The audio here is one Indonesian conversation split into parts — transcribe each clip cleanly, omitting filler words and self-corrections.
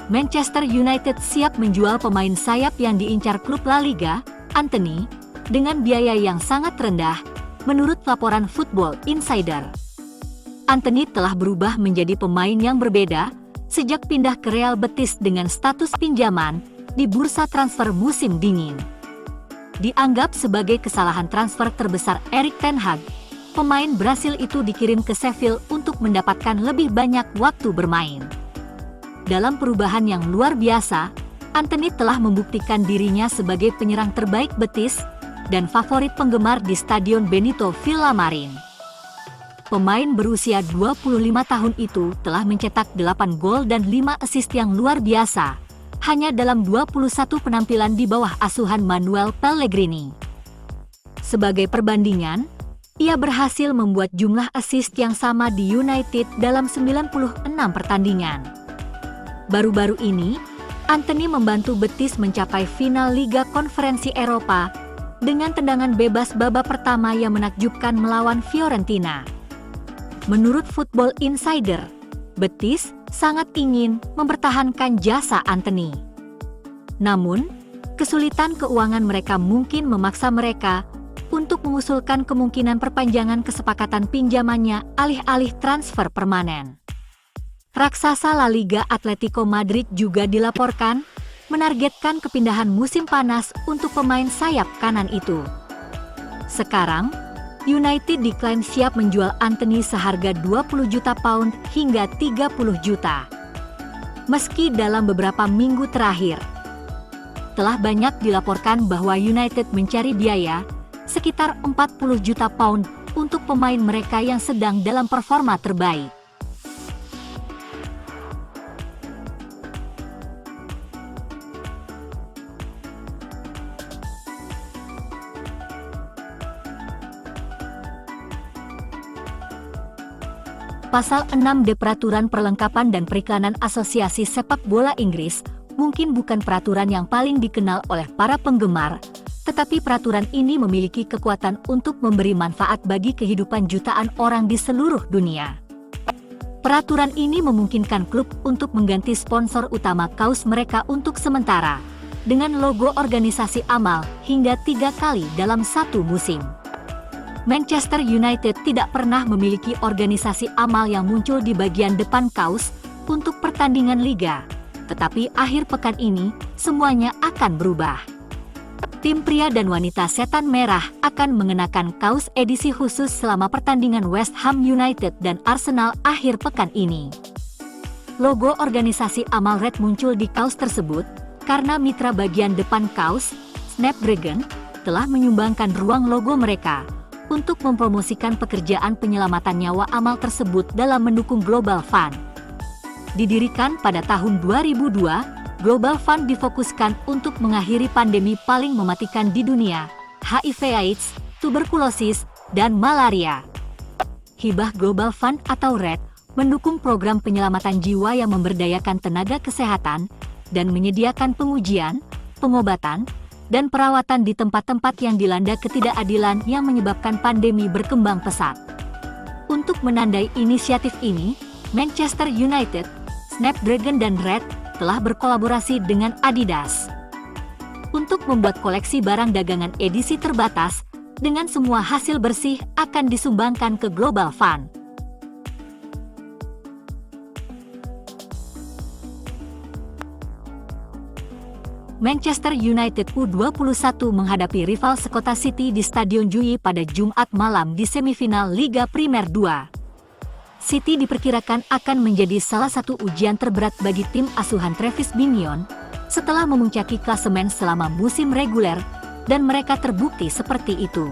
Manchester United siap menjual pemain sayap yang diincar klub La Liga, Antony, dengan biaya yang sangat rendah, menurut laporan Football Insider. Antony telah berubah menjadi pemain yang berbeda sejak pindah ke Real Betis dengan status pinjaman di bursa transfer musim dingin. Dianggap sebagai kesalahan transfer terbesar Erik ten Hag, pemain Brasil itu dikirim ke Sheffield untuk mendapatkan lebih banyak waktu bermain. Dalam perubahan yang luar biasa, Antony telah membuktikan dirinya sebagai penyerang terbaik Betis dan favorit penggemar di Stadion Benito Villamarín. Pemain berusia 25 tahun itu telah mencetak 8 gol dan 5 assist yang luar biasa, hanya dalam 21 penampilan di bawah asuhan Manuel Pellegrini. Sebagai perbandingan, ia berhasil membuat jumlah assist yang sama di United dalam 96 pertandingan. Baru-baru ini, Antony membantu Betis mencapai final Liga Konferensi Eropa dengan tendangan bebas babak pertama yang menakjubkan melawan Fiorentina. Menurut Football Insider, Betis sangat ingin mempertahankan jasa Antony. Namun, kesulitan keuangan mereka mungkin memaksa mereka untuk mengusulkan kemungkinan perpanjangan kesepakatan pinjamannya alih-alih transfer permanen. Raksasa La Liga Atletico Madrid juga dilaporkan menargetkan kepindahan musim panas untuk pemain sayap kanan itu. Sekarang, United diklaim siap menjual Antony seharga 20 juta pound hingga 30 juta. Meski dalam beberapa minggu terakhir, telah banyak dilaporkan bahwa United mencari biaya sekitar 40 juta pound untuk pemain mereka yang sedang dalam performa terbaik. Pasal 6D Peraturan Perlengkapan dan Periklanan Asosiasi Sepak Bola Inggris mungkin bukan peraturan yang paling dikenal oleh para penggemar, tetapi peraturan ini memiliki kekuatan untuk memberi manfaat bagi kehidupan jutaan orang di seluruh dunia. Peraturan ini memungkinkan klub untuk mengganti sponsor utama kaos mereka untuk sementara, dengan logo organisasi amal hingga 3 kali dalam satu musim. Manchester United tidak pernah memiliki organisasi amal yang muncul di bagian depan kaos untuk pertandingan liga, tetapi akhir pekan ini semuanya akan berubah. Tim pria dan wanita setan merah akan mengenakan kaos edisi khusus selama pertandingan West Ham United dan Arsenal akhir pekan ini. Logo organisasi amal Red muncul di kaos tersebut karena mitra bagian depan kaos, Snapdragon, telah menyumbangkan ruang logo mereka untuk mempromosikan pekerjaan penyelamatan nyawa amal tersebut dalam mendukung Global Fund. Didirikan pada tahun 2002, Global Fund difokuskan untuk mengakhiri pandemi paling mematikan di dunia, HIV/AIDS, tuberkulosis, dan malaria. Hibah Global Fund atau RED mendukung program penyelamatan jiwa yang memberdayakan tenaga kesehatan dan menyediakan pengujian, pengobatan, dan perawatan di tempat-tempat yang dilanda ketidakadilan yang menyebabkan pandemi berkembang pesat. Untuk menandai inisiatif ini, Manchester United, Snapdragon dan Red telah berkolaborasi dengan Adidas untuk membuat koleksi barang dagangan edisi terbatas, dengan semua hasil bersih akan disumbangkan ke Global Fund. Manchester United U21 menghadapi rival sekota City di Stadion Jui pada Jumat malam di semifinal Liga Primer 2. City diperkirakan akan menjadi salah satu ujian terberat bagi tim asuhan Travis Binion setelah memuncaki klasemen selama musim reguler, dan mereka terbukti seperti itu.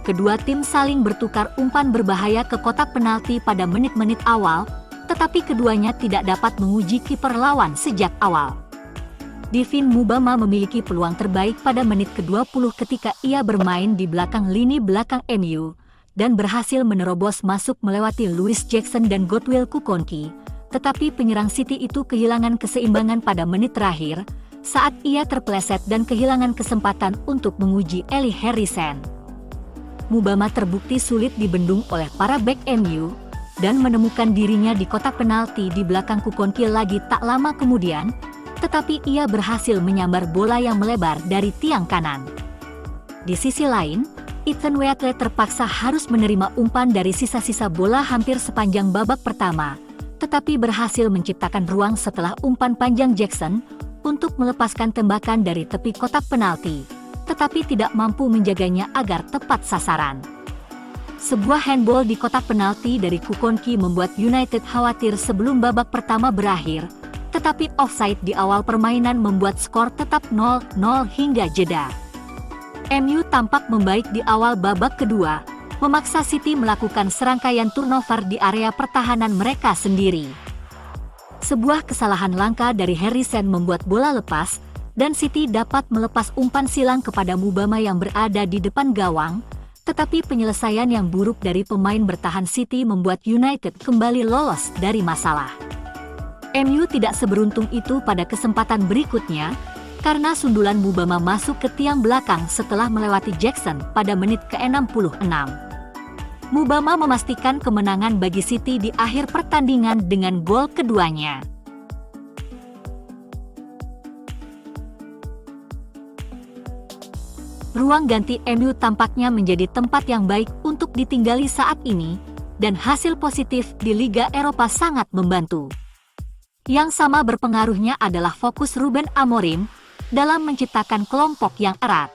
Kedua tim saling bertukar umpan berbahaya ke kotak penalti pada menit-menit awal, tetapi keduanya tidak dapat menguji kiper lawan sejak awal. Divin Mubama memiliki peluang terbaik pada menit ke-20 ketika ia bermain di belakang lini belakang MU dan berhasil menerobos masuk melewati Louis Jackson dan Godwill Kukonki, tetapi penyerang City itu kehilangan keseimbangan pada menit terakhir saat ia terpeleset dan kehilangan kesempatan untuk menguji Eli Harrison. Mubama terbukti sulit dibendung oleh para bek MU, dan menemukan dirinya di kotak penalti di belakang Kukonki lagi tak lama kemudian, tetapi ia berhasil menyambar bola yang melebar dari tiang kanan. Di sisi lain, Ethan Wheatley terpaksa harus menerima umpan dari sisa-sisa bola hampir sepanjang babak pertama, tetapi berhasil menciptakan ruang setelah umpan panjang Jackson untuk melepaskan tembakan dari tepi kotak penalti, tetapi tidak mampu menjaganya agar tepat sasaran. Sebuah handball di kotak penalti dari Kukonki membuat United khawatir sebelum babak pertama berakhir, tetapi offside di awal permainan membuat skor tetap 0-0 hingga jeda. MU tampak membaik di awal babak kedua, memaksa City melakukan serangkaian turnover di area pertahanan mereka sendiri. Sebuah kesalahan langka dari Harrison membuat bola lepas, dan City dapat melepas umpan silang kepada Mubama yang berada di depan gawang, tetapi penyelesaian yang buruk dari pemain bertahan City membuat United kembali lolos dari masalah. MU tidak seberuntung itu pada kesempatan berikutnya, karena sundulan Mubama masuk ke tiang belakang setelah melewati Jackson pada menit ke-66. Mubama memastikan kemenangan bagi City di akhir pertandingan dengan gol keduanya. Ruang ganti MU tampaknya menjadi tempat yang baik untuk ditinggali saat ini, dan hasil positif di Liga Eropa sangat membantu. Yang sama berpengaruhnya adalah fokus Ruben Amorim dalam menciptakan kelompok yang erat.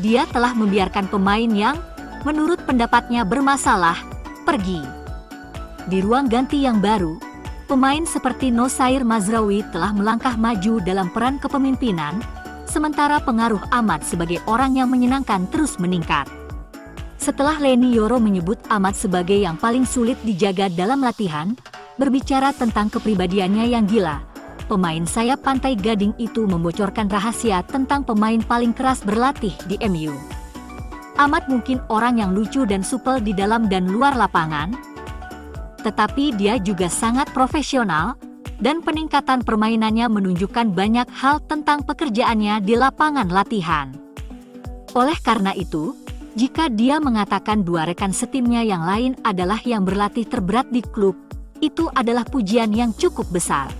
Dia telah membiarkan pemain yang, menurut pendapatnya bermasalah, pergi. Di ruang ganti yang baru, pemain seperti Nosair Mazraoui telah melangkah maju dalam peran kepemimpinan, sementara pengaruh Ahmad sebagai orang yang menyenangkan terus meningkat. Setelah Leny Yoro menyebut Ahmad sebagai yang paling sulit dijaga dalam latihan, berbicara tentang kepribadiannya yang gila, pemain sayap Pantai Gading itu membocorkan rahasia tentang pemain paling keras berlatih di MU. Ahmad mungkin orang yang lucu dan supel di dalam dan luar lapangan, tetapi dia juga sangat profesional, dan peningkatan permainannya menunjukkan banyak hal tentang pekerjaannya di lapangan latihan. Oleh karena itu, jika dia mengatakan dua rekan setimnya yang lain adalah yang berlatih terberat di klub, itu adalah pujian yang cukup besar.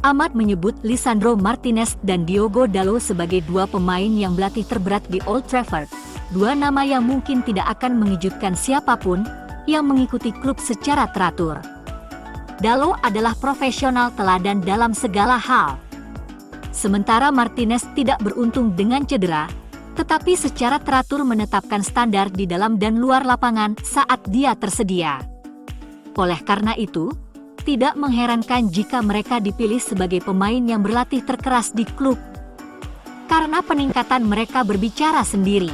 Ahmad menyebut Lisandro Martinez dan Diogo Dalot sebagai dua pemain yang berlatih terberat di Old Trafford, dua nama yang mungkin tidak akan mengejutkan siapapun yang mengikuti klub secara teratur. Dalot adalah profesional teladan dalam segala hal. Sementara Martinez tidak beruntung dengan cedera, tetapi secara teratur menetapkan standar di dalam dan luar lapangan saat dia tersedia. Oleh karena itu, tidak mengherankan jika mereka dipilih sebagai pemain yang berlatih terkeras di klub, karena peningkatan mereka berbicara sendiri.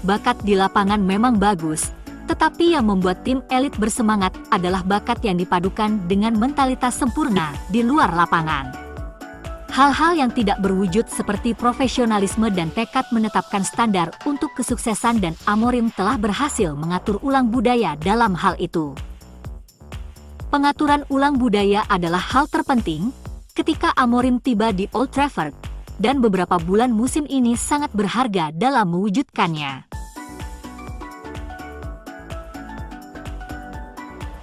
Bakat di lapangan memang bagus, tetapi yang membuat tim elit bersemangat adalah bakat yang dipadukan dengan mentalitas sempurna di luar lapangan. Hal-hal yang tidak berwujud seperti profesionalisme dan tekad menetapkan standar untuk kesuksesan, dan Amorim telah berhasil mengatur ulang budaya dalam hal itu. Pengaturan ulang budaya adalah hal terpenting ketika Amorim tiba di Old Trafford, dan beberapa bulan musim ini sangat berharga dalam mewujudkannya.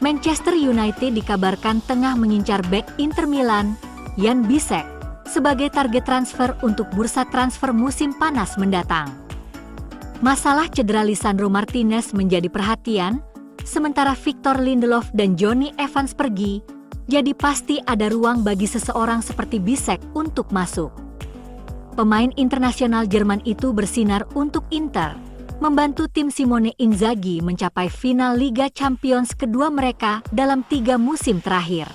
Manchester United dikabarkan tengah mengincar bek Inter Milan, Jan Bisek, sebagai target transfer untuk bursa transfer musim panas mendatang. Masalah cedera Lisandro Martinez menjadi perhatian, sementara Victor Lindelof dan Johnny Evans pergi, jadi pasti ada ruang bagi seseorang seperti Bisek untuk masuk. Pemain internasional Jerman itu bersinar untuk Inter, membantu tim Simone Inzaghi mencapai final Liga Champions kedua mereka dalam 3 musim terakhir.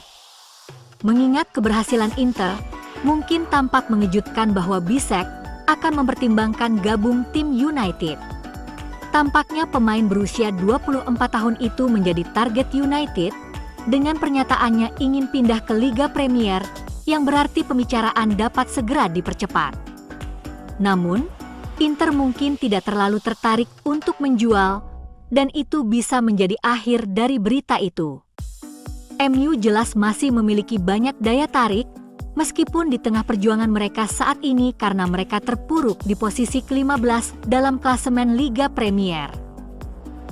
Mengingat keberhasilan Inter, mungkin tampak mengejutkan bahwa Bisek akan mempertimbangkan gabung tim United. Tampaknya pemain berusia 24 tahun itu menjadi target United, dengan pernyataannya ingin pindah ke Liga Premier, yang berarti pembicaraan dapat segera dipercepat. Namun, Inter mungkin tidak terlalu tertarik untuk menjual, dan itu bisa menjadi akhir dari berita itu. MU jelas masih memiliki banyak daya tarik, meskipun di tengah perjuangan mereka saat ini karena mereka terpuruk di posisi ke-15 dalam klasemen Liga Premier.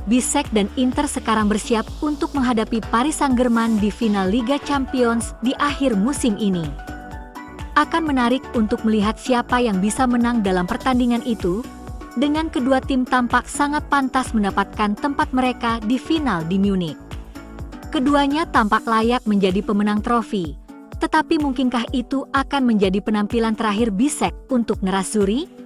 Bisek dan Inter sekarang bersiap untuk menghadapi Paris Saint-Germain di final Liga Champions di akhir musim ini. Akan menarik untuk melihat siapa yang bisa menang dalam pertandingan itu, dengan kedua tim tampak sangat pantas mendapatkan tempat mereka di final di Munich. Keduanya tampak layak menjadi pemenang trofi, tetapi mungkinkah itu akan menjadi penampilan terakhir Bisek untuk Nerazzurri?